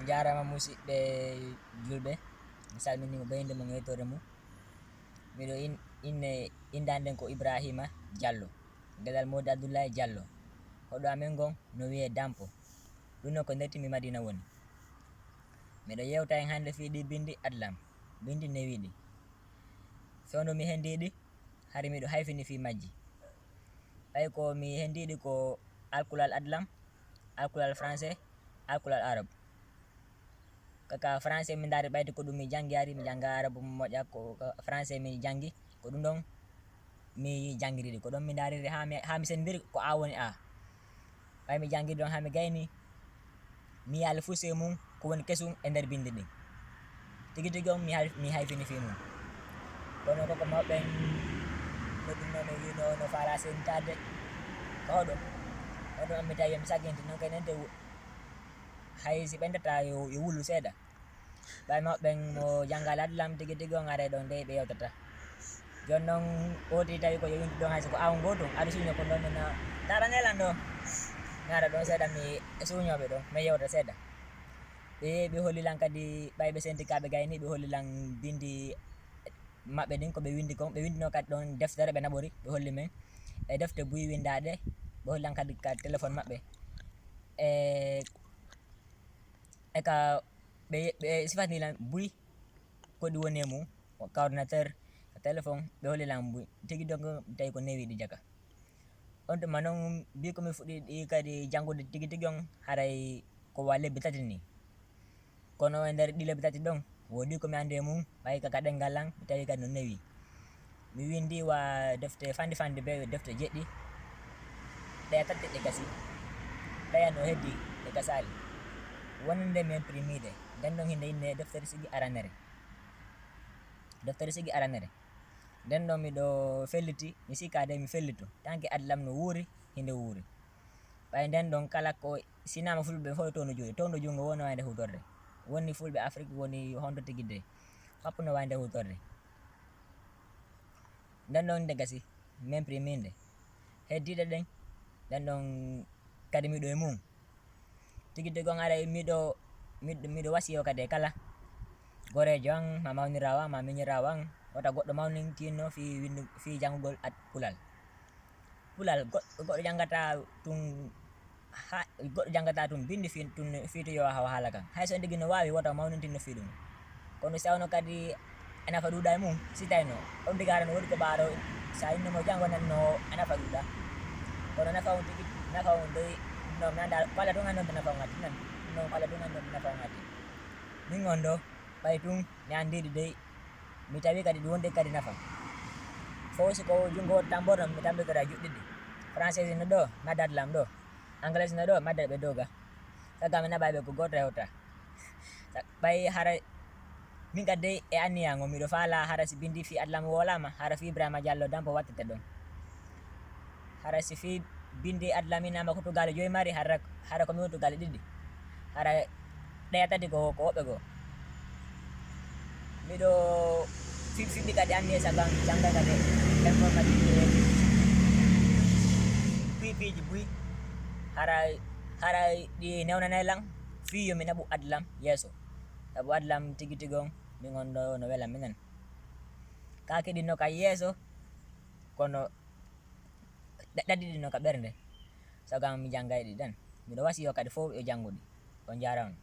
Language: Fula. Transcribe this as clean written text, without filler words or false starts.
On jarama musidɓe julɓe, mi salmini mo ɓeyde mon yettore mum. Miɗo indade nden ko Ibrahima Diallo, gueɗal Mody Abdoullahi Diallo. Hoɗo amen gon no wiye Dampo. Ɗum non ko ndettimi Madina woni. Miɗo yewta en hande fiiɗi bindi Adlam, bindi newiɗi. Fewno mi hendiɗi hari miɗo hayfini fi majji. Ɓay ko mi hendiɗi ko alkulal Adlam, alkulal Français, alkulal Arab. Kaka Français mi dari ɓayde ko ɗum mi jangi ari mi janga Arabu moƴƴa ko Français mi jangi ko ɗum ɗon mi jangiriɗi ko ɗon mi dariri ha mi sendiri ko A woni A. Ɓay mi jangiri ɗon ha mi gayni mi yali fu sey mum ko woni kesum e nder bindi ɗin. Tigi tigi on mi hayfini fi mum. Kono koko mawɓen no ɗum no wino no fala sentade ko hoɗum mi tawi mi saginti non kay nente hay si ɓendata yo wulu seeɗa. Ɓay mawɓen mo jangal Adlam tigi tigi on are ɗon nde ɓe yewtata. Jon non wodi tawi ko yo winti ɗon hayso ko awon gotum aɗa suño ko ɗon na tara nelan ɗo mi ara ɗon seeɗa mi suñoɓe ɗon mi yewta seeɗa. Ɓe hollilan kadi ɓay ɓe senti ka ɓe gayni ɓe hollilan bindi maɓɓe ɗin ko ɓe windi kon ɓe windi no kadi ɗon deftere ɓe naɓori ɓe holli men e defte buyi windaɗe ɓe hollilan kadi ka téléphone maɓɓe e ka ɓe sifanilan buyi ko ɗi woni e mum ka ordinateur ka téléphone ɓe hollilan buyi tigi dogo tawi ko newiɗi jaka. On tuma noon bi komi fuɗɗi kadi jangude tigi tigi on haray ko wa lebbi tati ni. Kono e nder ɗi lebbi tati ɗon wodi komi andi e mum ɓay kaka ɗengal an mi tawi kadi no newi. Mi windi wa defte fandi fandi be defte jeɗɗi ɗaya tati ɗe gasi ɗaya no heddi ɗe gasali wonde mi imprimide nden ɗon hinde inne deftere sigi aranere nden ɗon miɗo felliti mi sikade mi fellito tanke Adlam no wuri hinde wuri. Ɓay nden ɗon kala ko sinama fulɓe fo tono jungo woni wayde hutorde woni fulɓe Afrique woni hondo tigidde fappu no wayde hutorde. Nden ɗon nde gasi mi impriminde heddiɗe ɗen nden ɗon kadi miɗo e mum tigi tigi on aray miɗo wasiyo kadi e kala gorejo an ma mawnirawo an ma miñirawo an wata goɗɗo mawnintinno fi jangugol pulal goɗɗo jangata tun bindi fi to yo haala kan hayso ndigi no wawi wata mawnintinno fi ɗum. Kono sawno kadi enafa ɗuɗa e mum si tawino on diga no wodi ko ɓaaro sa innimo jango nanno enafa ɗuɗa kono nafa on tigi nafa on dey no mi anda ko Allah tun andi nafa on ngati nan no Allah tun andi nafa on ngati min on ɗo ɓay tun mi andiɗi dey mi tawi kadi ɗum wonde kadi nafa fo siko jungo tamborno mi tambitora juɗɗiɗi Français no ɗo madde Adlam ɗo Anglais no ɗo madde ɓe doga saga mi naɓaɓe ko goto hewta ɓay hara min kadi e anniyango miɗo faala hara si bindi fi Adlam wolama hara fi Ibrahima Diallo Dampo wattete ɗon hara si fi bindi Adlam inama ko tugale joyi mari hara komi woni tugale ɗiɗi hara ɗaya tati ko woɓɓe goo miɗo fiɓɓi kadi anni e sagan janga kadi informatique pipiji buyi hara ɗi newnanaylan fi yomi naɓu Adlam yeeso sabu Adlam tigi tigi on min on ɗo no welan minen ka keɗinno ka yeeso kono ɗaɗiɗi no ka ɓernde sagam mi jangay ɗi ɗen miɗo wasiyo kadi fo yo janguɗi on jarama.